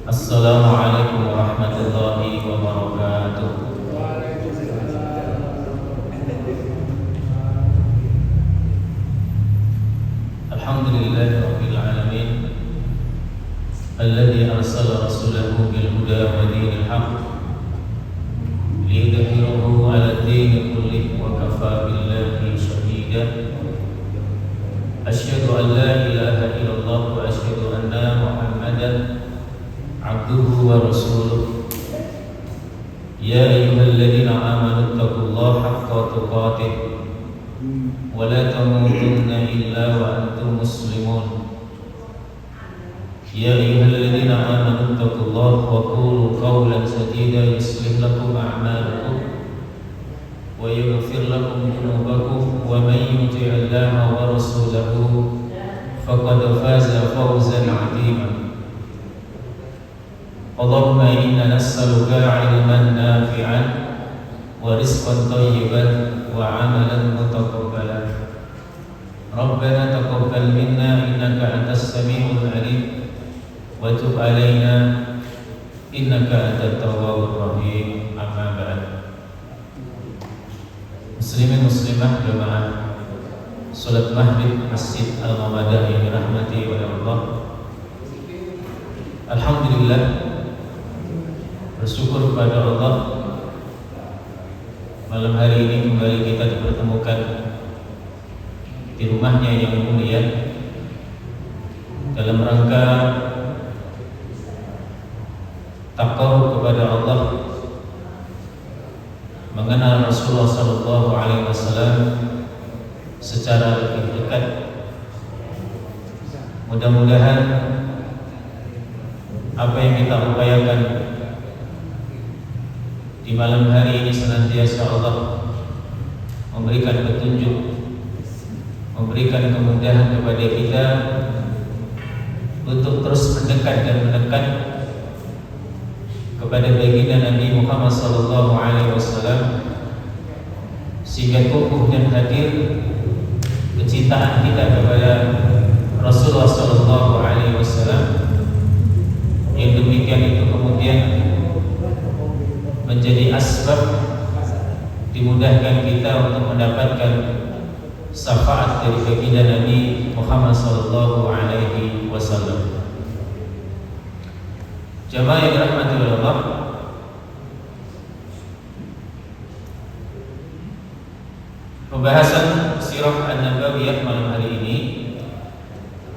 Assalamualaikum warahmatullahi wabarakatuh. Alhamdulillahi rabbil alamin, alladzi arsala rasulahu bil huda wa dinil haqq liyudhhirahu 'ala ad-din kullih wa kafaa billahi shahida. Asyhadu an la ilaha illallah wa asyhadu anna Muhammadan abduhu wa rasuluh. Ya ayyuhalladzina amanu taqullaha haqqa tuqatih wa la tamutunna illa wa antum muslimun. Ya ayyuhalladzina amanu taqullaha wa qulu qawlan sadida yuslih lakum a'malakum wa yaghfir lakum dhunubakum wa may yuti'illaha wa rasulahu faqad faza fawzan 'azima. Allahumma inna nas'aluka 'ilman nafi'an wa rizqan thayyiban wa 'amalan mutaqabbalan. Rabbana taqabbal minna innaka antas samiul 'alim wa tub 'alaina innaka antat tawwabur rahim. Amma ba'd. Muslimin muslimah jamaah salat maghrib Masjid Al-Mawadah yang dirahmati oleh Allah. Alhamdulillah, bersyukur kepada Allah, malam hari ini kembali kita dipertemukan di rumahnya yang mulia dalam rangka taqarrub kepada Allah, mengenal Rasulullah SAW secara lebih dekat. Mudah-mudahan apa yang kita upayakan di malam hari ini senantiasa Allah memberikan petunjuk, memberikan kemudahan kepada kita untuk terus mendekat dan menekan kepada baginda Nabi Muhammad SAW, sehingga kokoh dan hadir kecintaan kita kepada Rasulullah SAW. Yang demikian itu kemudian menjadi asbab dimudahkan kita untuk mendapatkan syafaat dari baginda Nabi Muhammad SAW. Jamaah yang dirahmati oleh Allah, pembahasan sirah an-nabawiyah malam hari ini,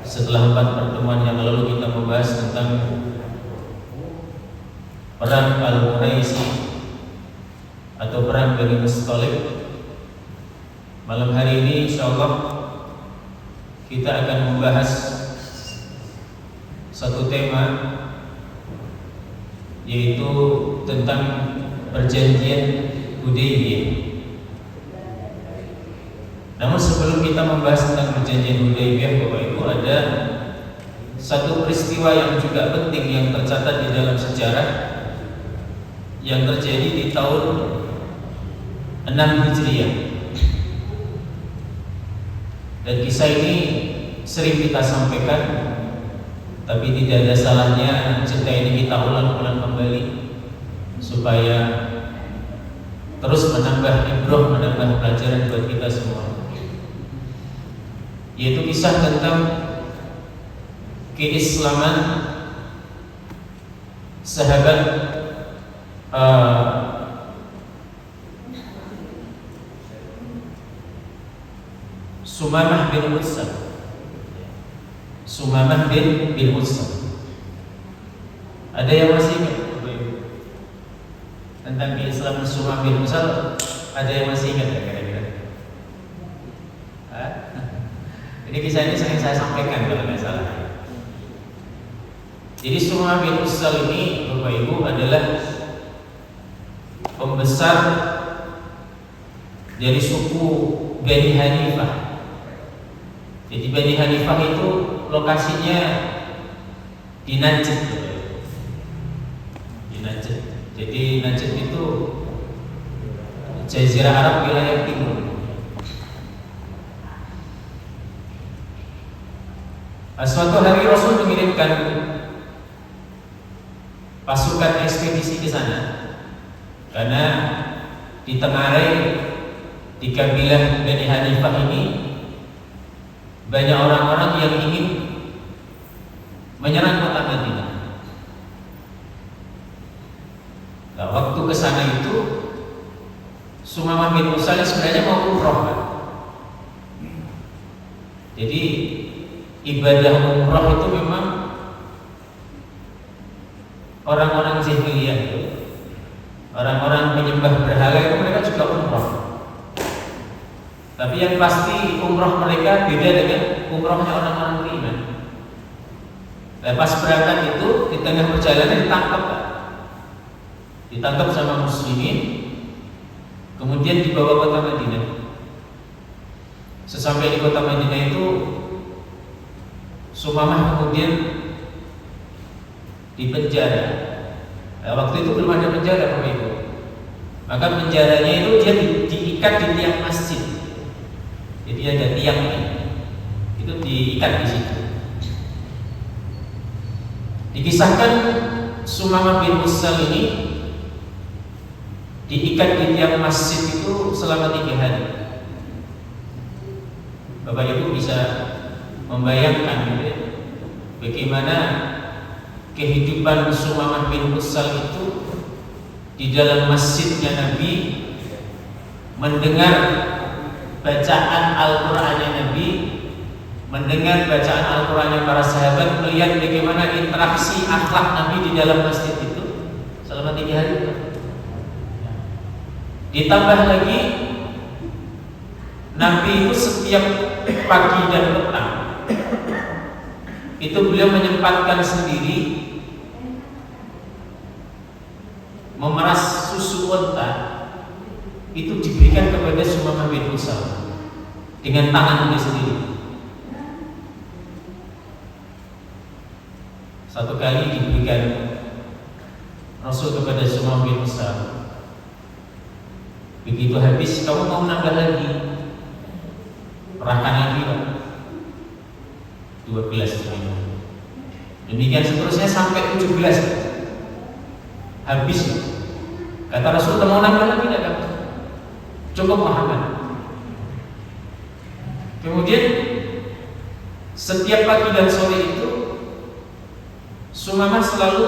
setelah 4 pertemuan yang lalu kita membahas tentang perang Al-Muraisi atau perang Bani Musthalib. Malam hari ini insyaallah kita akan membahas satu tema, yaitu tentang perjanjian Hudaybiyah. Namun sebelum kita membahas tentang perjanjian Hudaybiyah, Bapak Ibu, ada satu peristiwa yang juga penting yang tercatat di dalam sejarah yang terjadi di tahun 6 Hijriah. Dan kisah ini sering kita sampaikan, tapi tidak ada salahnya cerita ini kita ulang-ulang kembali supaya terus menambah ibrah, menambah pelajaran buat kita semua. Yaitu kisah tentang keislaman sahabat Sumamah bin Utsal. Sumamah bin Utsal. Ada yang masih ingat tentang keislaman Sumamah bin Utsal? Ada yang masih ingat ya kira-kira? Ini kisah ini sering saya sampaikan kalau tidak salah. Jadi Sumamah bin Utsal ini, Bapak Ibu, adalah pembesar dari suku Bani Hanifah. Jadi Bani Hanifah itu lokasinya di Najd. Di Najd. Jadi Najd itu Jazirah Arab wilayah timur. Suatu hari Rasul mengirimkan pasukan ekspedisi ke sana, karena ditengarai di kabilah Bani Hanifah ini banyak orang-orang yang ingin menyerang kota Madinah. Nah, waktu ke sana itu Sumamah bin Utsal sebenarnya mau umroh, kan? Jadi ibadah umroh itu memang orang-orang jahiliyah itu, orang-orang penyembah berhala itu mereka juga umroh. Tapi yang pasti umroh mereka beda dengan umrohnya orang-orang beriman. Lepas berangkat itu di tengah perjalanan ditangkap, kan? Ditangkap sama muslimin, kemudian dibawa kota Madinah. Sesampai di kota Madinah itu Sumamah kemudian dipenjara. Nah, waktu itu belum ada penjara, Bapak Ibu. Maka penjaranya itu dia diikat di tiang masjid. Jadi ada tiang ini, itu diikat di situ. Dikisahkan Sumamah bin Utsal ini diikat di tiang masjid itu selama 3 hari. Bapak Ibu bisa membayangkan gitu ya, bagaimana kehidupan Sumamah bin Utsal itu di dalam masjidnya Nabi, mendengar bacaan Al-Qur'annya Nabi, mendengar bacaan Al-Qur'annya para sahabat, melihat bagaimana interaksi akhlak Nabi di dalam masjid itu selama 3 hari. Ditambah lagi Nabi itu setiap pagi dan petang itu beliau menyempatkan sendiri memeras susu unta, itu diberikan kepada Sumamah bin Utsal dengan tangannya sendiri. Satu kali diberikan Rasul kepada Sumamah bin Utsal, begitu habis, kamu mau nambah lagi? Perahkan lagi, Pak. 12 minum. Demikian seterusnya sampai 17. Habis. Kata Rasul, mau nambah lagi tidak? Cukup Muhammad. Kemudian setiap pagi dan sore itu Sumamah selalu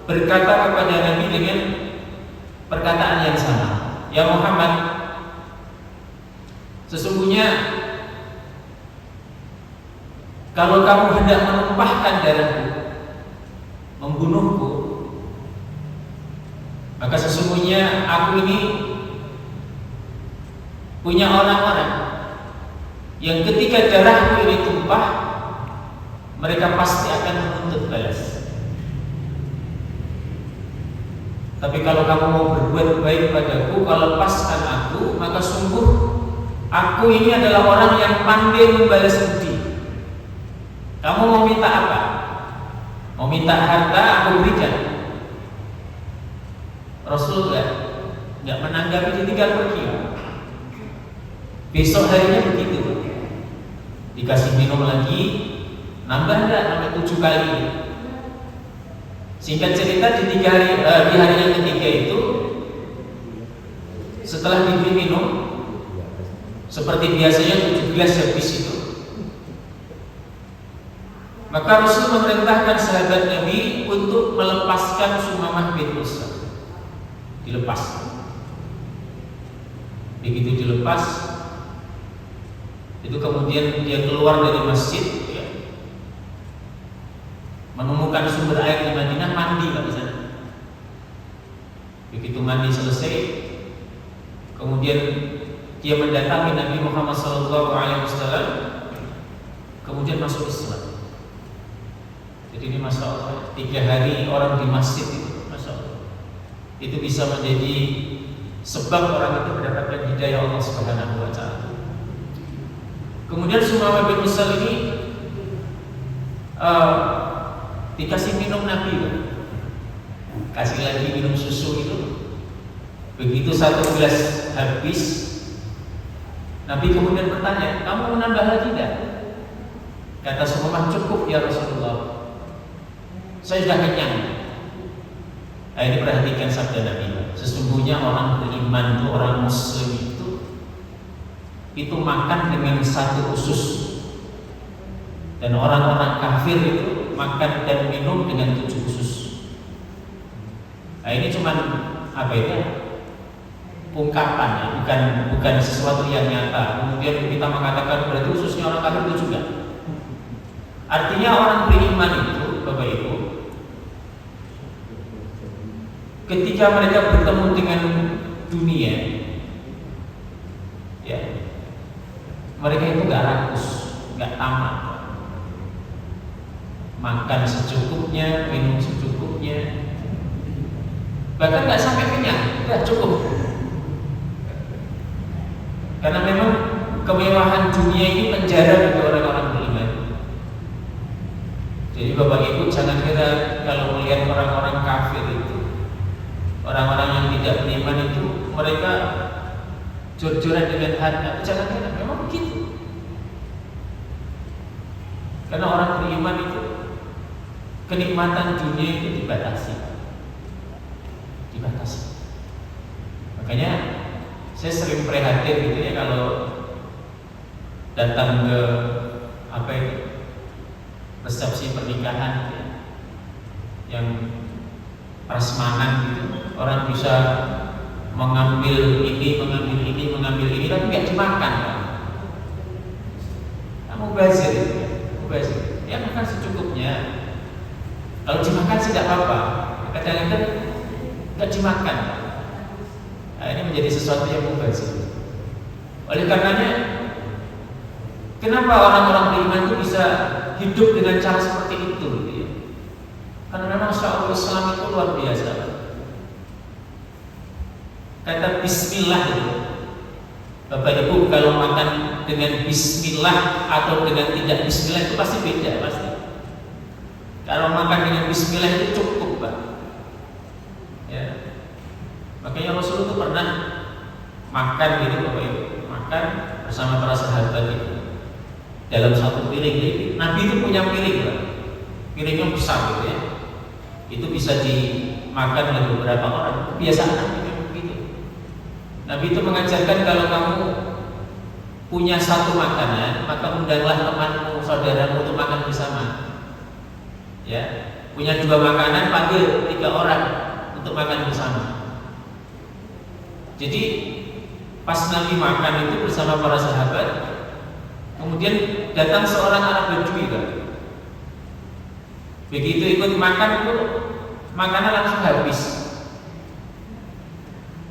berkata kepada Nabi dengan perkataan yang sama. Ya Muhammad, sesungguhnya kalau kamu hendak menumpahkan darahku, membunuhku, maka sesungguhnya aku ini punya orang-orang yang ketika darahku ini tumpah, mereka pasti akan menuntut balas. Tapi kalau kamu mau berbuat baik padaku, kalau lepaskan aku, maka sungguh aku ini adalah orang yang pandai membalas budi. Kamu mau minta apa? Mau minta harta, aku berikan. Rasul nggak menanggapi, ditinggal pergi. Besok harinya begitu, dikasih minum lagi, nambah enggak? Sampai 7 kali. Singkat cerita di hari yang ketiga itu, setelah diberi minum seperti biasanya 7 gelas habis itu, maka Rasul memerintahkan sahabat Nabi untuk melepaskan Sumamah bin Utsal. Dilepas. Begitu dilepas, itu kemudian dia keluar dari masjid, ya, menemukan sumber air di Madinah, mandi di sana. Begitu mandi selesai, kemudian dia mendatangi Nabi Muhammad SAW, kemudian masuk Islam. Jadi ini Masya Allah, 3 hari orang di masjid itu, Masya Allah, itu bisa menjadi sebab orang itu mendapatkan hidayah Allah Subhanahu wa Ta'ala. Kemudian Sumamah bin Utsal ini dikasih minum Nabi, kasih lagi minum susu itu. Begitu 1 gelas habis, Nabi kemudian bertanya, kamu menambah lagi tidak? Kata Sumamah, cukup ya Rasulullah, saya sudah kenyang. Nah, ini perhatikan sabda Nabi. Sesungguhnya orang beriman itu, orang Muslim itu makan dengan satu usus, dan orang-orang kafir itu makan dan minum dengan 7 usus. Nah, ini cuman apa itu? Ungkapan ya, bukan sesuatu yang nyata. Kemudian kita mengatakan berarti ususnya orang kafir itu juga. Artinya orang beriman itu, Bapak Ibu, ketika mereka bertemu dengan dunia, ya, mereka itu gak rakus, gak tamak, makan secukupnya, minum secukupnya, bahkan gak sampai kenyang, udah cukup. Karena memang kemewahan dunia ini penjara bagi orang-orang beriman. Jadi Bapak Ibu jangan kira kalau melihat orang-orang kafir itu, orang-orang yang tidak beriman itu, mereka jor-joran dengan harta. Jangan kira, memang begitu. Karena orang beriman itu kenikmatan dunia itu dibatasi. Makanya saya sering prihatin gitu ya kalau datang ke apa itu resepsi pernikahan gitu ya, yang prasmanan gitu, orang bisa mengambil ini, tapi nggak dimakan, kan? Kamu bazir, ya makan secukupnya. Kalau dimakan sih tidak apa-apa, kadang-kadang nggak dimakan. Nah, ini menjadi sesuatu yang mubazir. Oleh karenanya, kenapa orang-orang beriman itu bisa hidup dengan cara seperti itu? Gitu ya? Karena memang syariat Islam itu luar biasa. Kata Bismillah itu, Bapak Ibu kalau makan dengan Bismillah atau dengan tidak Bismillah itu pasti beda, pasti. Kalau makan dengan Bismillah itu cukup, Pak. Ya. Makanya Rasul itu pernah makan gitu, Bapak Ibu, makan bersama para sahabat itu dalam satu piring. Jadi, Nabi itu punya piring, Pak. Piringnya besar gitu ya. Itu bisa dimakan oleh beberapa orang. Kebiasaan Nabi memang begitu. Nabi itu mengajarkan kalau kamu punya satu makanan, maka undanglah temanmu, saudaramu untuk makan bersama. Ya, punya 2 makanan, panggil 3 orang untuk makan bersama. Jadi pas Nabi makan itu bersama para sahabat, kemudian datang seorang Arab Badui, Pak. Begitu ikut makan itu makanan langsung habis.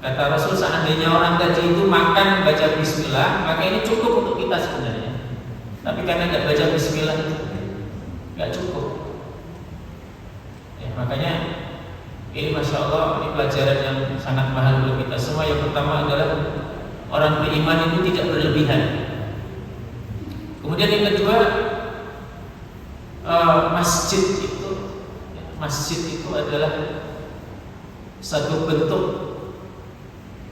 Kata Rasul, seandainya orang tadi itu makan baca Bismillah, maka ini cukup untuk kita sebenarnya. Tapi karena tidak baca Bismillah itu nggak cukup. Ya, makanya ini Masya Allah, ini pelajaran yang sangat mahal untuk kita semua. Yang pertama adalah orang beriman itu tidak berlebihan. Kemudian yang kedua, masjid itu adalah satu bentuk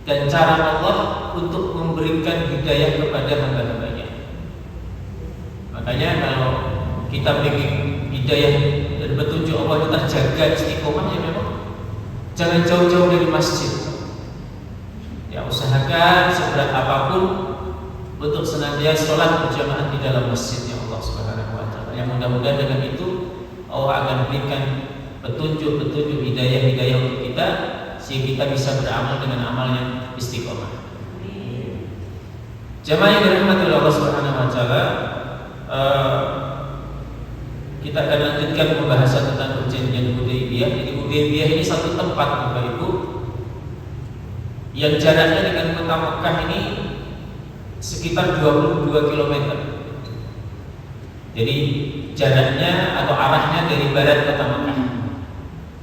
dan cara Allah untuk memberikan hidayah kepada hamba-hambanya. Makanya kalau kita ingin hidayah dan petunjuk Allah itu terjaga istiqomah, ya memang jangan jauh-jauh dari masjid. Ya, usahakan seberat apapun untuk senantiasa sholat berjamaah di dalam masjidnya Allah Subhanahu wa Ta'ala. Yang mudah-mudahan dengan itu Allah akan berikan petunjuk-petunjuk hidayah untuk kita, sehingga kita bisa beramal dengan amal yang istiqomah. Jamaah yang dirahmati Allah Subhanahu wa Ta'ala, kita akan lanjutkan pembahasan tentang perjanjian Hudaybiyah. Jadi Hudaybiyah ini satu tempat, Bapak Ibu, yang jaraknya dengan kota Mekah ini sekitar 22 km. Jadi jaraknya atau arahnya dari barat kota Mekah.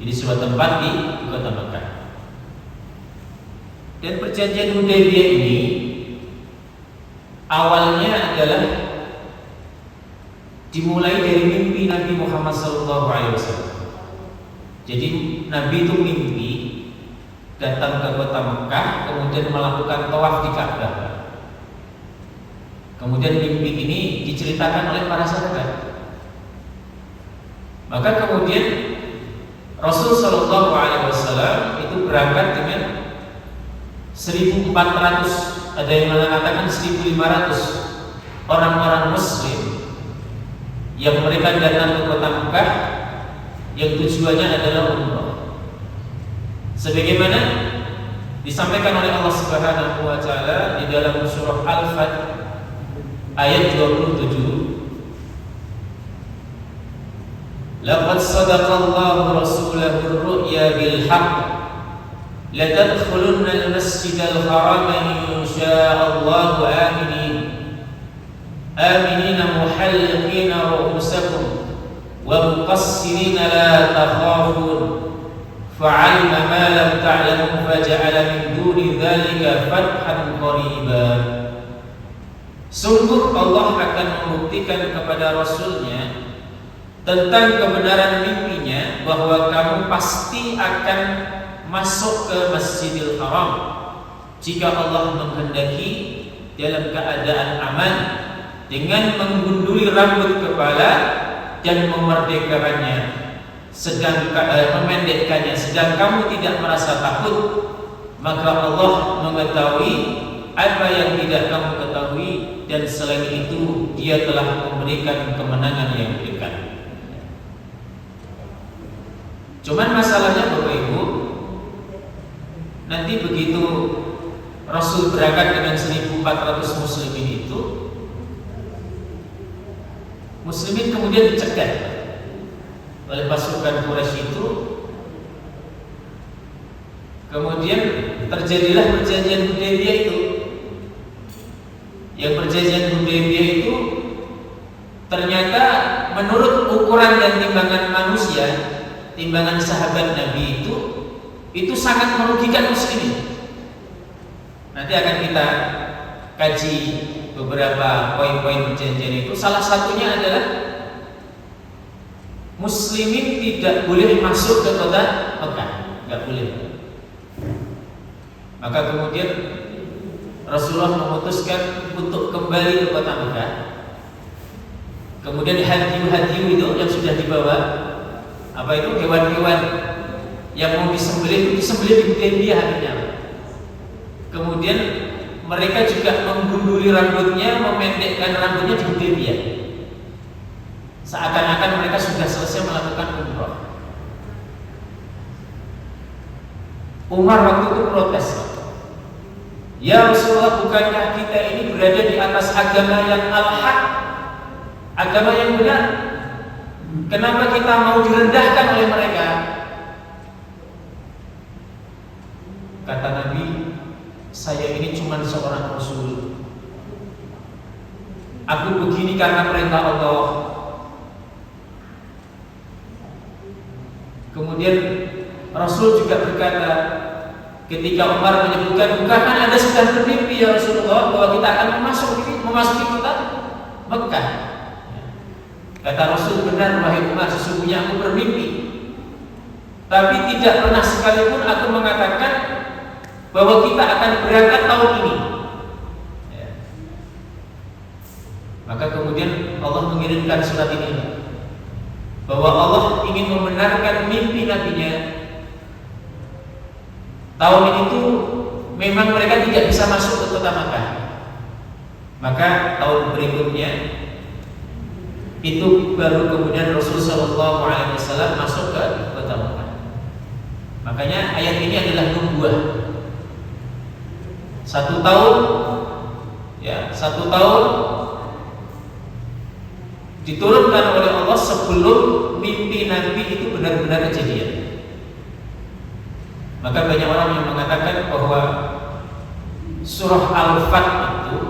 Jadi sebuah tempat di kota Mekah. Dan perjanjian Hudaybiyah ini awalnya adalah dimulai dari mimpi Nabi Muhammad SAW. Jadi Nabi itu mimpi datang ke kota Mekah, kemudian melakukan tawaf di Ka'bah. Kemudian mimpi ini diceritakan oleh para sahabat. Maka kemudian Rasul SAW wasallam itu berangkat dengan 1.400, ada yang mengatakan 1.500 orang-orang Muslim yang mereka datang ke kota Mekah yang tujuannya adalah umrah. Sebagaimana disampaikan oleh Allah Subhanahu wa taala di dalam surah Al-Fath ayat 27, laqad sadaqallahu rasulahu ar-ru'ya bil haqq la tadkhulunna al-masjidal harama insya'allahu aminina muhalliqina ru'usakum wa muqassirina la takhafun fa'alima ma lam ta'lamu faja'ala min duni dzalika fathan qariba. Sungguh Allah akan membuktikan kepada Rasulnya tentang kebenaran mimpinya bahwa kamu pasti akan masuk ke Masjidil Haram jika Allah menghendaki dalam keadaan aman dengan menggunduli rambut kepala dan memerdekakannya, memendekkannya, sedang kamu tidak merasa takut, maka Allah mengetahui apa yang tidak kamu ketahui, dan selain itu Dia telah memberikan kemenangan yang dekat. Cuman masalahnya Bapak Ibu, nanti begitu Rasul berangkat dengan 1.400 muslimin itu, muslimin kemudian dicegat oleh pasukan Quraisy itu. Kemudian terjadilah perjanjian Hudaybiyah itu. Yang perjanjian Hudaybiyah itu ternyata menurut ukuran dan timbangan manusia, timbangan sahabat Nabi itu sangat merugikan muslimin. Nanti akan kita kaji beberapa poin-poin perjanjian itu. Salah satunya adalah muslimin tidak boleh masuk ke kota Mekah, nggak boleh. Maka kemudian Rasulullah memutuskan untuk kembali ke kota Mekah. Kemudian hadyu itu yang sudah dibawa, apa itu, hewan-hewan yang mau disembelih itu disembelih di Hudaybiyah akhirnya. Kemudian mereka juga menggunduli rambutnya, memendekkan rambutnya di Hudaybiyah, seakan-akan mereka sudah selesai melakukan umrah. Umar waktu itu protes, ya Rasulullah, bukankah kita ini berada di atas agama yang al-haq, agama yang benar? Kenapa kita mau direndahkan oleh mereka? Kata Nabi, saya ini cuma seorang Rasul. Aku begini karena perintah Allah. Kemudian Rasul juga berkata, ketika Umar menyebutkan, bukankah Anda sedang bermimpi ya Rasulullah bahwa kita akan memasuki kota Mekah? Kata Rasul, benar wahai Umar, sesungguhnya aku bermimpi, tapi tidak pernah sekalipun aku mengatakan bahwa kita akan berangkat tahun ini. Maka kemudian Allah mengirimkan surat ini, bahwa Allah ingin membenarkan mimpi nabinya. Tahun itu memang mereka tidak bisa masuk ke kota Makkah. Maka tahun berikutnya itu baru kemudian Rasulullah SAW masuk ke kota Makkah. Makanya ayat ini adalah nubuah. 1 tahun, ya, 1 tahun diturunkan oleh Allah sebelum mimpi Nabi itu benar-benar kejadian. Maka banyak orang yang mengatakan bahwa surah Al-Fath itu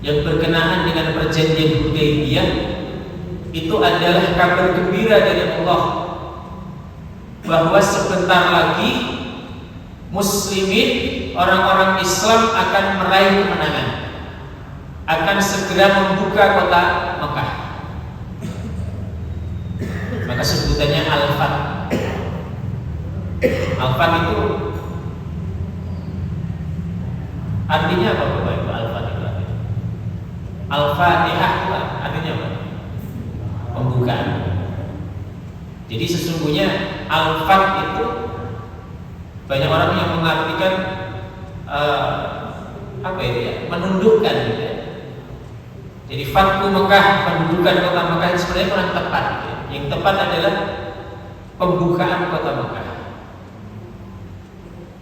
yang berkenaan dengan perjanjian Hudaybiyah itu adalah kabar gembira dari Allah bahwa sebentar lagi muslimin, orang-orang Islam akan meraih kemenangan, akan segera membuka kota Mekah. Maka sebutannya Al-Fath. Al-Fath itu artinya apa Bapak Ibu? Al-Fath itu artinya Al-Fatihah itu artinya apa? Pembukaan. Jadi sesungguhnya Al-Fath itu Banyak orang yang mengartikan menundukkan gitu ya. Jadi fatku Mekah, pendudukan kota Mekah itu sebenarnya kurang tepat gitu ya. Yang tepat adalah pembukaan kota Mekah.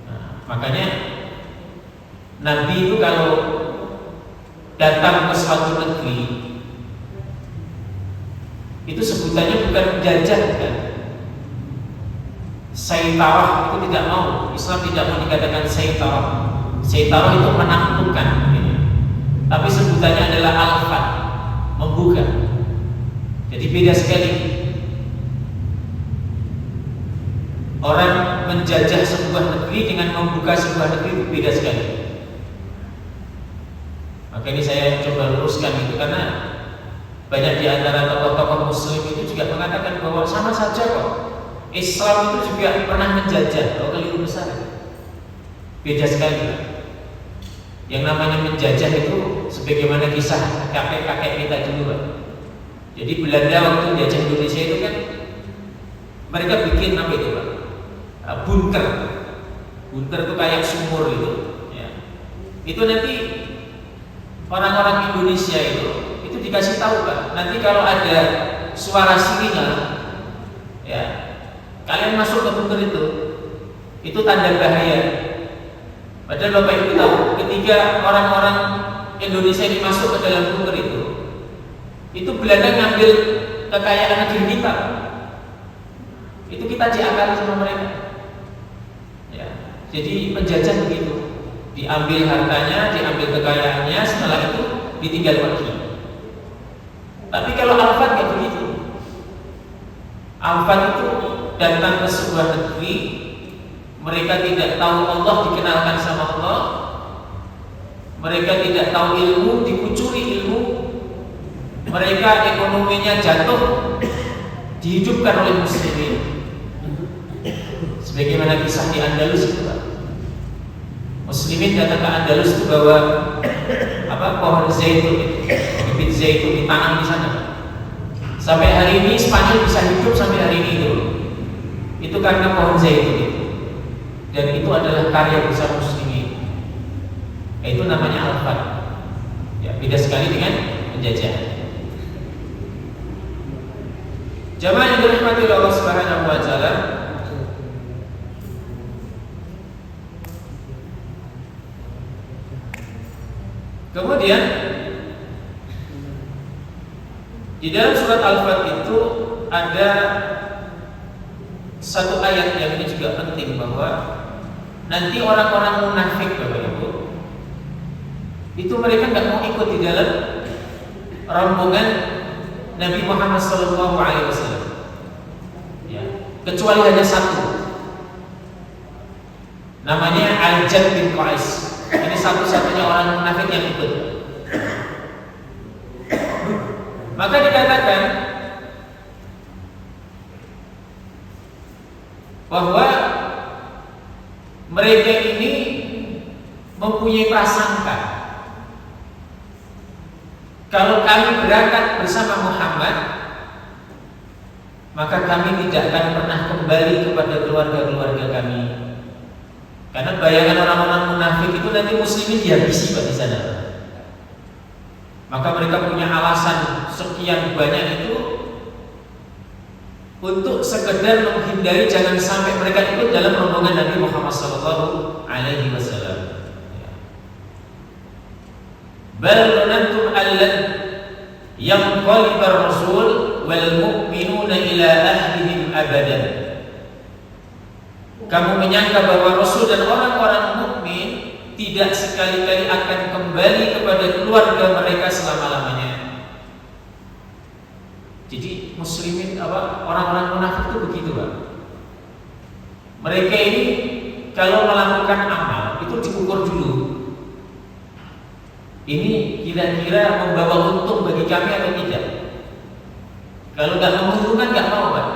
Nah, makanya Nabi itu kalau datang ke suatu negeri itu sebutannya bukan menjajah kan. Saytarah itu tidak mau, Islam tidak mau dikatakan saytarah. Saytarah itu menaklukkan gitu. Tapi sebutannya adalah al-fat, membuka. Jadi beda sekali. Orang menjajah sebuah negeri dengan membuka sebuah negeri itu beda sekali. Maka ini saya coba luruskan itu karena banyak di antara tokoh-tokoh Muslim itu juga mengatakan bahwa sama saja kok. Islam itu juga pernah menjajah, keliru besar. Beda sekali Pak. Yang namanya menjajah itu sebagaimana kisah kakek-kakek kita dulu Pak. Jadi Belanda waktu menjajah Indonesia itu kan mereka bikin apa itu Pak? Bunker. Bunker itu kayak sumur itu ya. Itu nanti orang-orang Indonesia itu dikasih tahu Pak. Nanti kalau ada suara sirine ya, kalian masuk ke bunker itu tanda bahaya. Padahal Bapak Ibu tahu, ketika orang-orang Indonesia ini masuk ke dalam bunker itu Belanda ngambil kekayaan negeri kita. Itu kita diakali sama mereka. Ya, jadi penjajah begitu, diambil hartanya, diambil kekayaannya, setelah itu ditinggal pergi. Tapi kalau Al-Fat nggak begitu. Al-Fat itu datang ke sebuah negeri, mereka tidak tahu Allah, dikenalkan sama Allah. Mereka tidak tahu ilmu, dikucuri ilmu. Mereka ekonominya jatuh, dihidupkan oleh muslimin. Sebagaimana kisah di Andalus itu Pak. Muslimin datang ke Andalus itu bawa pohon zaitun, bibit zaitun ditanam di sana. Sampai hari ini Spanyol bisa hidup sampai hari ini itu karena pohon zaitun itu. Dan itu adalah karya besar muslimin. Itu namanya Al-Fat. Ya, beda sekali dengan penjajah. Jamaah yang dirahmati oleh Allah Subhanahu wa taala, kemudian di dalam surat Al-Fat itu ada satu ayat yang ini juga penting, bahwa nanti orang-orang munafik Bapak Ibu itu mereka nggak mau ikut di dalam rombongan Nabi Muhammad SAW, ya, kecuali hanya satu, namanya Al-Jad bin Qais. Ini satu-satunya orang munafik yang ikut. Maka dikatakan bahwa mereka ini mempunyai prasangka, kalau kami berangkat bersama Muhammad, maka kami tidak akan pernah kembali kepada keluarga-keluarga kami. Karena bayangan orang-orang munafik itu nanti muslimin dihabisi Pak di sana. Maka mereka punya alasan sekian banyak itu untuk sekedar menghindari jangan sampai mereka ikut dalam rombongan Nabi Muhammad SAW. Bal nantum allan yanqalibar rasul wal mu'minuna ila ahlihim abadan. Kamu menyangka bahwa Rasul dan orang-orang mukmin tidak sekali-kali akan kembali kepada keluarga mereka selama-lamanya. Jadi muslimin orang-orang munafik itu begitu Pak. Mereka ini kalau melakukan amal itu diukur dulu. Ini kira-kira membawa untung bagi kami atau tidak? Kalau nggak menguntungkan nggak mau Pak.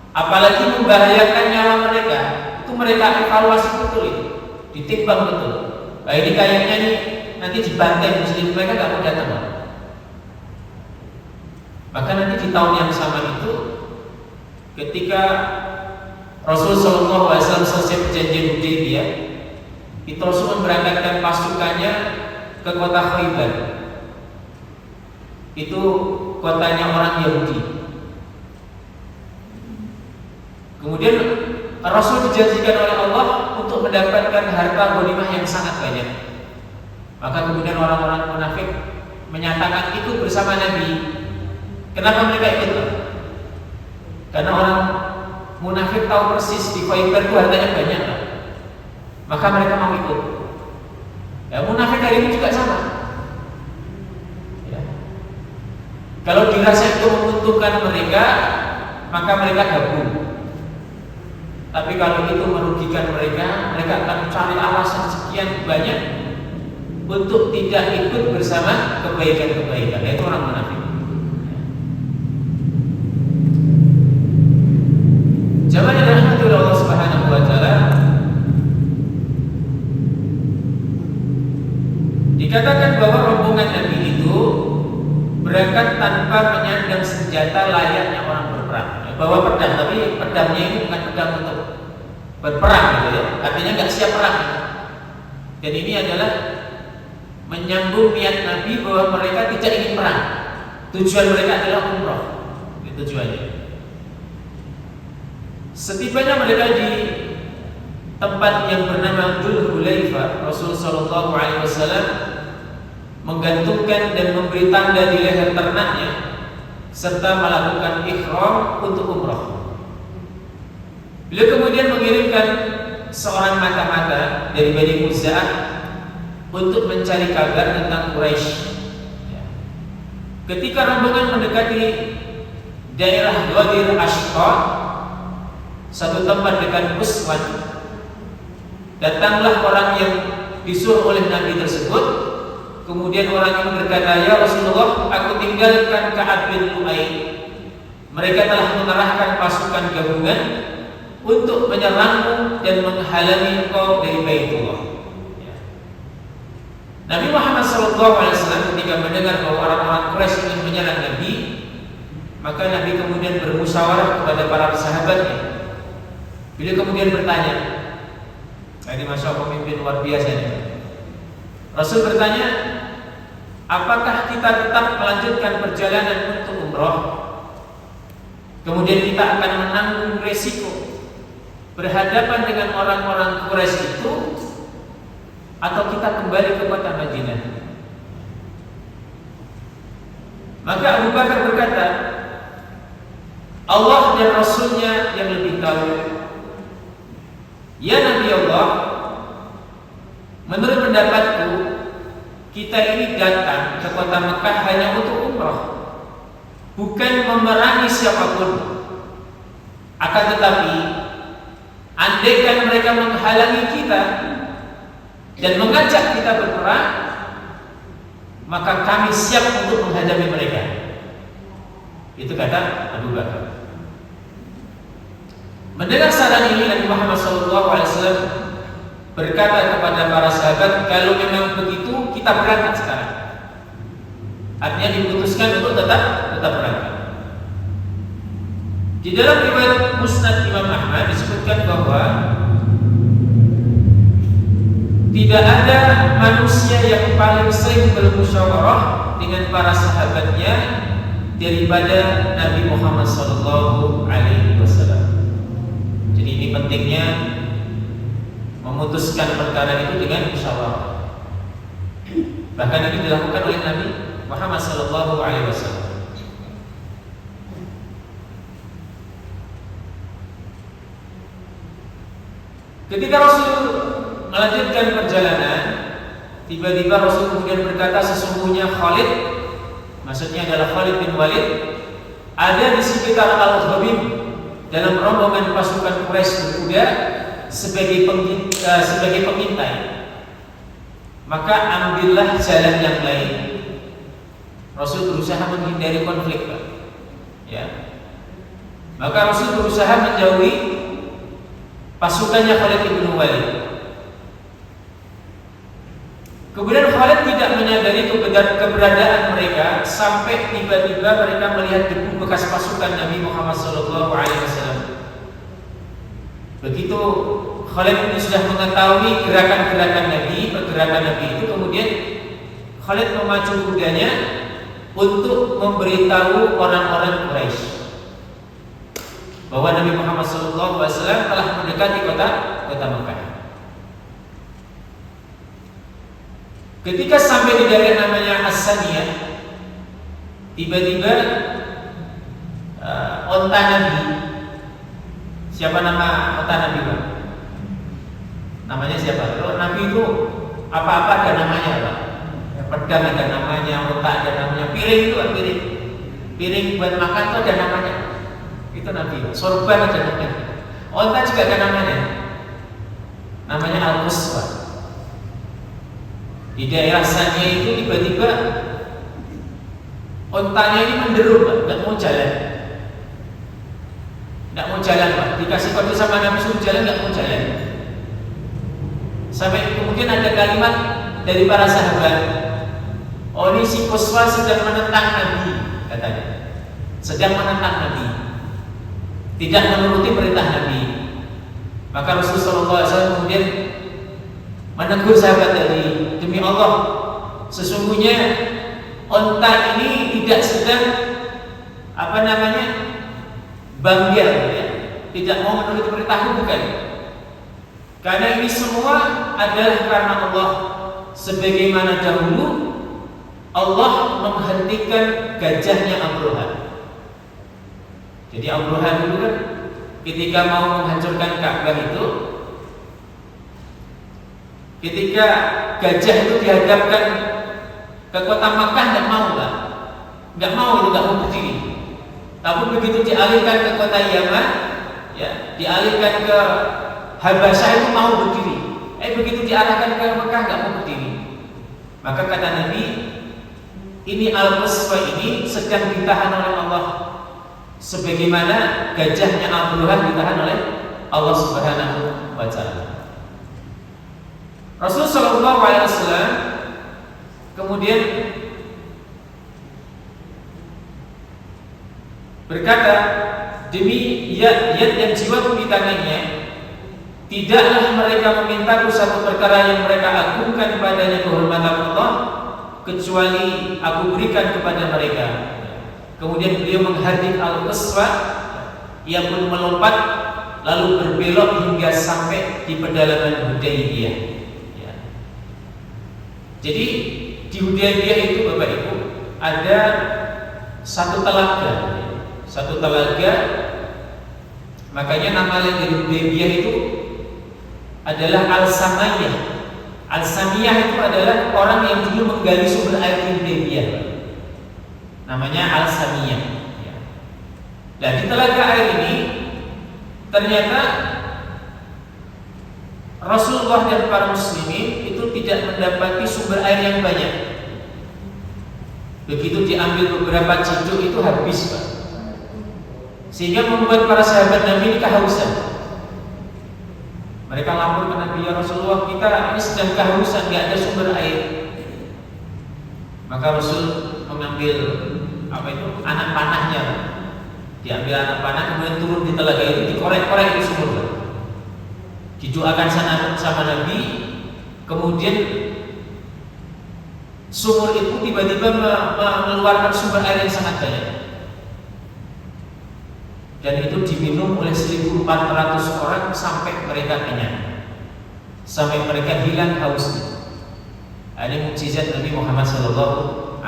Apalagi membahayakan nyawa mereka, itu mereka evaluasi betul itu, ditimbang betul. Nah ini kayaknya nih nanti dibantai muslim, mereka nggak mau datang. Maka nanti di tahun yang sama itu, ketika Rasul Shallallahu Alaihi Wasallam selesai perjanjian Hudaybiyah, itu Rasul memberangkatkan pasukannya ke kota Khaybar. Itu kotanya orang Yahudi. Kemudian Rasul dijanjikan oleh Allah untuk mendapatkan harta ghanimah yang sangat banyak. Maka kemudian orang-orang munafik menyatakan ikut bersama Nabi. Kenapa mereka ikut? Karena orang munafik tahu persis di Khaybar itu hartanya banyak, maka mereka mau ikut. Ya, munafik hari ini juga sama. Ya. Kalau dirasa itu menguntungkan mereka, maka mereka gabung. Tapi kalau itu merugikan mereka, mereka akan cari alasan sekian banyak untuk tidak ikut bersama kebaikan-kebaikan. Itu orang munafik. Jamaah yang dirahmati oleh Allah Subhanahu wa taala, dikatakan bahwa rombongan Nabi itu berangkat tanpa menyandang senjata layaknya orang berperang. Bawa pedang, tapi pedangnya ini bukan pedang untuk berperang gitu ya. Artinya nggak siap perang. Dan ini adalah menyambung niat Nabi bahwa mereka tidak ingin perang. Tujuan mereka adalah umroh. Itu tujuannya. Setibanya mereka di tempat yang bernama Dzul Hulaifah, Rasul Shallallahu Alaihi Wasallam menggantungkan dan memberi tanda di leher ternaknya serta melakukan ihram untuk umrah. Beliau kemudian mengirimkan seorang mata-mata dari Bani Muza'ah untuk mencari kabar tentang Quraisy. Ketika rombongan mendekati daerah Ghadir Ashqa, satu tempat dekat Usman, datanglah orang yang disuruh oleh Nabi tersebut. Kemudian orang itu berkata, "Ya Rasulullah, aku tinggalkan Ka'ab bin Lu'ay. Mereka telah mengerahkan pasukan gabungan untuk menyerangmu dan menghalangi engkau dari Baitullah." Nabi Muhammad SAW ketika mendengar bahwa orang-orang Quraisy ingin menyerang Nabi, maka Nabi kemudian bermusyawarah kepada para sahabatnya. Beliau kemudian bertanya, ini masya Allah pemimpin luar biasa ini. Rasul bertanya, apakah kita tetap melanjutkan perjalanan untuk umroh? Kemudian kita akan menanggung resiko berhadapan dengan orang-orang Quraisy itu, atau kita kembali ke kota Madinah? Maka Abu Bakar berkata, Allah dan Rasulnya yang lebih tahu. Ya Nabi Allah, menurut pendapatku, kita ini datang ke kota Mekah hanya untuk umrah, bukan memerangi siapapun. Akan tetapi, andaikan mereka menghalangi kita dan mengajak kita berperang, maka kami siap untuk menghadapi mereka. Itu kata Abu Bakar. Mendengar saran ini, Nabi Muhammad SAW berkata kepada para sahabat, kalau memang begitu, kita berangkat sekarang. Artinya diputuskan untuk tetap berangkat. Di dalam riwayat Musnad Imam Ahmad disebutkan bahwa tidak ada manusia yang paling sering bermusyawarah dengan para sahabatnya daripada Nabi Muhammad SAW. Jadi ini pentingnya memutuskan perkara itu dengan musyawarah. Bahkan ini dilakukan oleh Nabi Muhammad SAW. Ketika Rasul melanjutkan perjalanan, tiba-tiba Rasul kemudian berkata, sesungguhnya Khalid, maksudnya adalah Khalid bin Walid, ada di sekitar Al-Ghabib dalam rombongan pasukan Quraisy berkuda sebagai pengintai. Maka ambillah jalan yang lain. Rasul berusaha menghindari konflik, ya. Maka Rasul berusaha menjauhi pasukannya Khalid bin Walid. Kemudian Khalid tidak menyadari keberadaan mereka sampai tiba-tiba mereka melihat debu bekas pasukan Nabi Muhammad SAW. Begitu Khalid ini sudah mengetahui gerakan-gerakan Nabi, pergerakan Nabi itu, kemudian Khalid memacu kudanya untuk memberitahu orang-orang Quraisy bahwa Nabi Muhammad SAW telah mendekati kota Mekah. Ketika sampai di daerah namanya As-Saniyah, tiba-tiba onta Nabi, siapa nama onta Nabi, Pak? Namanya siapa? Kalau Nabi itu apa-apa ada namanya, Pak. Pedang ada namanya, onta ada namanya, piring itu piring buat makan itu ada namanya. Itu Nabi. Sorban ada namanya. Onta juga ada namanya. Namanya Al-Quswa. Di daerah Saniyah itu tiba-tiba ontanya ini menderu, Pak, nggak mau jalan. Nggak mau jalan, Pak. Dikasih kode sama Nabi suruh jalan, nggak mau jalan. Sampai kemudian ada kalimat dari para sahabat, oh ini si Quswa sedang menentang Nabi, katanya. Sedang menentang Nabi, tidak menuruti perintah Nabi. Maka Rasulullah SAW kemudian menegur sahabat tadi, demi Allah, sesungguhnya onta ini tidak sedang bangga, ya, tidak mau menuruti perintahku, bukan. Karena ini semua adalah karena Allah. Sebagaimana dahulu Allah menghentikan gajahnya Abroha. Jadi Abroha dulu kan ketika mau menghancurkan Ka'bah itu, ketika gajah itu dihadapkan ke kota Makkah, nggak mau berdiri. Tapi begitu dialihkan ke kota Yaman, ya, dialihkan ke Habasyah itu mau berdiri. Begitu diarahkan ke Mekah nggak mau berdiri. Maka kata Nabi, ini Al-Quswa ini sedang ditahan oleh Allah, sebagaimana gajahnya Abroha ditahan oleh Allah Subhanahu wa Ta'ala. Rasulullah SAW kemudian berkata, demi yad dan jiwaku di tangannya, tidaklah mereka memintaku satu perkara yang mereka agungkan padanya kehormatan Allah, kecuali aku berikan kepada mereka. Kemudian beliau menghardik Al-Quswa, ia pun melompat lalu berbelok hingga sampai di pedalaman Hudaybiyah. Ya. Jadi di Hudaybiyah itu, Bapak Ibu, ada satu telaga. Makanya nama yang dari Hudaybiyah itu adalah Al-Samiyah. Al-Samiyah itu adalah orang yang dulu menggali sumber air di Hudaybiyah. Namanya Al-Samiyah. Ya. Nah, di telaga air ini ternyata Rasulullah dan para muslimin itu tidak mendapati sumber air yang banyak. Begitu diambil beberapa ciduk itu habis, Pak. Sehingga membuat para sahabat Nabi ini kehausan. Mereka lapor ke Nabi, ya Rasulullah, kita ini sedang kehausan, nggak ada sumber air. Maka Rasul mengambil anak panahnya, diambil anak panah, kemudian turun di telaga itu, dikorek-korek di sumur, didoakan sama Nabi. Kemudian sumur itu tiba-tiba mengeluarkan sumber air yang sangat banyak, dan itu diminum oleh 1.400 orang sampai mereka kenyang, sampai mereka hilang hausnya. Ini mukjizat Nabi Muhammad SAW.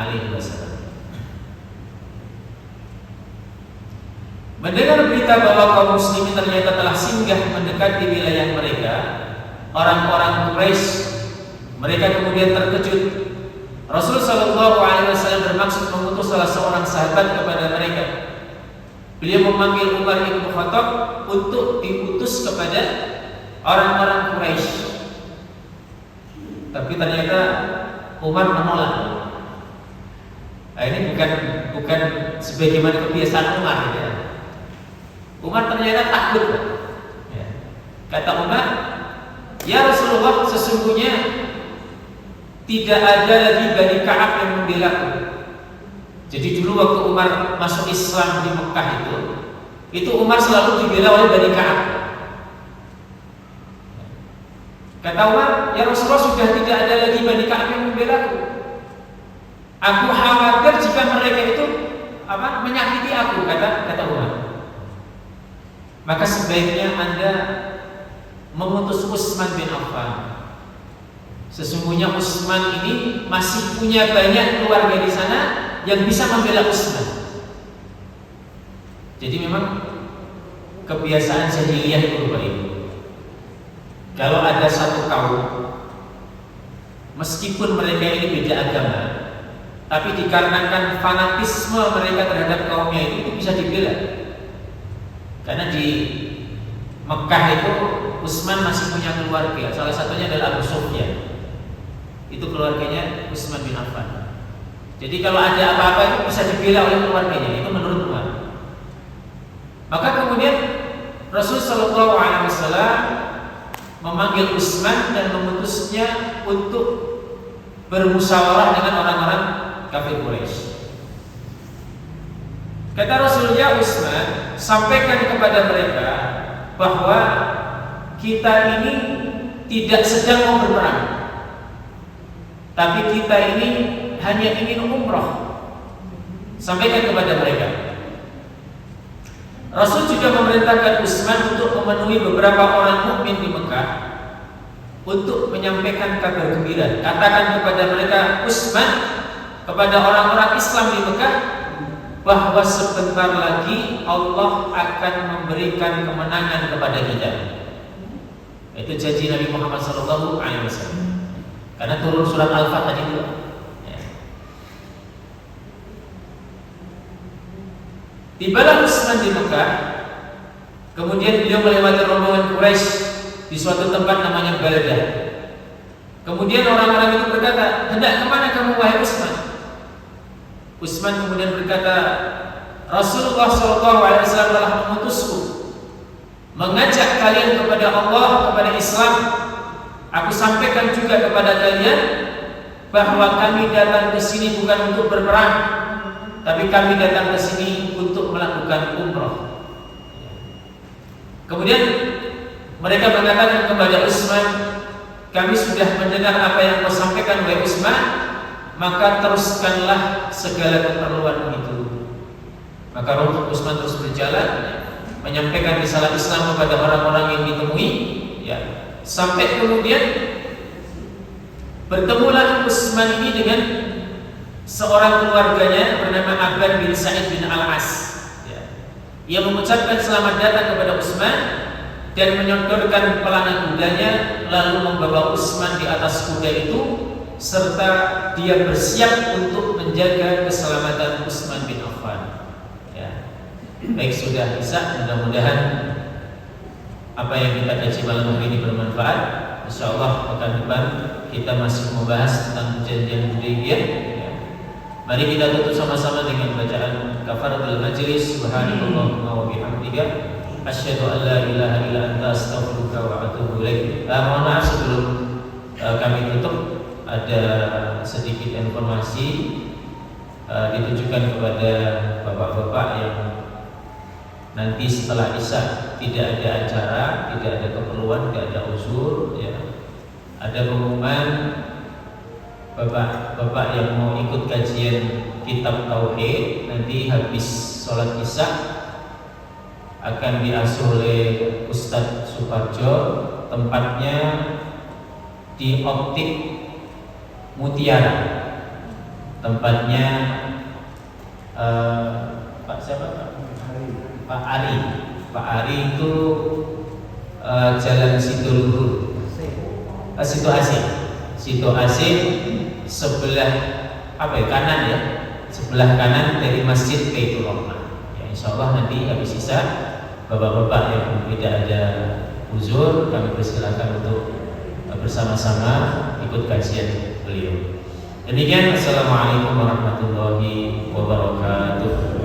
Mendengar berita bahwa kaum muslimin ternyata telah singgah mendekati wilayah mereka, orang-orang Quraisy mereka kemudian terkejut. Rasulullah SAW bermaksud mengutus salah seorang sahabat kepada mereka. Beliau memanggil Umar bin Khattab untuk diutus kepada orang-orang Quraisy. Tapi ternyata Umar menolak. Nah, ini bukan sebagaimana kebiasaan Umar, ya. Umar ternyata takut. Ya. Kata Umar, ya Rasulullah, sesungguhnya tidak ada lagi Bani Ka'ab yang membelaku. Jadi dulu waktu Umar masuk Islam di Mekah itu Umar selalu dibela oleh Bani Ka'ab. Kata Umar, ya Rasulullah, sudah tidak ada lagi Bani Ka'ab yang membela aku. Aku khawatir jika mereka itu menyakiti aku, kata Umar. Maka sebaiknya Anda mengutus Utsman bin Affan. Sesungguhnya Utsman ini masih punya banyak keluarga di sana yang bisa membela Utsman. Jadi memang kebiasaan jahiliyah itu Bapak Ibu. Kalau ada satu kaum, meskipun mereka ini beda agama, tapi dikarenakan fanatisme mereka terhadap kaumnya itu bisa dibela. Karena di Mekah itu Utsman masih punya keluarga, salah satunya adalah Abu Sufyan. Itu keluarganya Utsman bin Affan. Jadi kalau ada apa-apa itu bisa dibela oleh keluarganya, itu menurut Umar. Maka kemudian Rasul Shallallahu Alaihi Wasallam memanggil Utsman dan mengutusnya untuk bermusyawarah dengan orang-orang kafir Quraisy. Kata Rasulullah, Utsman, sampaikan kepada mereka bahwa kita ini tidak sedang mau berperang, tapi kita ini hanya ingin umroh. Sampaikan kepada mereka. Rasul juga memerintahkan Utsman untuk memenuhi beberapa orang mukmin di Mekah untuk menyampaikan kabar gembira. Katakan kepada mereka, Utsman, kepada orang-orang Islam di Mekah, bahwa sebentar lagi Allah akan memberikan kemenangan kepada kita. Itu janji Nabi Muhammad SAW. Karena turun surat Al-Fatihah tadi dulu. Tibalah Utsman di Mekah. Kemudian beliau melewati rombongan Quraisy di suatu tempat namanya Baldah. Kemudian orang-orang itu berkata, hendak kemana kamu wahai Utsman? Utsman kemudian berkata, Rasulullah SAW telah mengutusku mengajak kalian kepada Allah, kepada Islam. Aku sampaikan juga kepada kalian bahwa kami datang ke sini bukan untuk berperang, tapi kami datang ke sini untuk melakukan umroh. Kemudian mereka mengatakan kepada Utsman, kami sudah mendengar apa yang kau sampaikan wahai Utsman, maka teruskanlah segala keperluan itu. Maka Utsman terus berjalan, menyampaikan risalah Islam kepada orang-orang yang ditemui, sampai kemudian bertemulah Utsman ini dengan seorang keluarganya bernama Aban bin Sa'id bin Al-As. Ia mengucapkan selamat datang kepada Utsman dan menyodorkan pelana kudanya, lalu membawa Utsman di atas kuda itu, serta dia bersiap untuk menjaga keselamatan Utsman bin Affan. Baik, sudah bisa. Mudah-mudahan apa yang kita kaji malam hari ini bermanfaat. Insyaallah pekan depan kita masih membahas tentang perjanjian Hudaybiyah. Mari kita tutup sama-sama dengan bacaan kafaratul majlis. Subhanallahumma wa bihamdika asyhadu an la ilaha illa anta astaghfiruka wa atubu ilaik. Mohon maaf sebelum kami tutup, ada sedikit informasi ditujukan kepada bapak-bapak yang nanti setelah Isya tidak ada acara, tidak ada keperluan, tidak ada uzur, ada pengumuman bapak-bapak yang mau ikut kajian kitab tauhid nanti habis sholat Isya akan diasuh oleh Ustadz Suparjo. Tempatnya di Optik Mutiara. Tempatnya Pak siapa? Pak Ari. Pak Ari itu Jalan Situluhur, Situ Asin. Situ Asin sebelah kanan sebelah kanan dari Masjid Baitur Rahman. Insyaallah nanti habis Isya bapak-bapak yang tidak ada uzur kami persilakan untuk bersama-sama ikut kajian beliau. Demikian, assalamualaikum warahmatullahi wabarakatuh.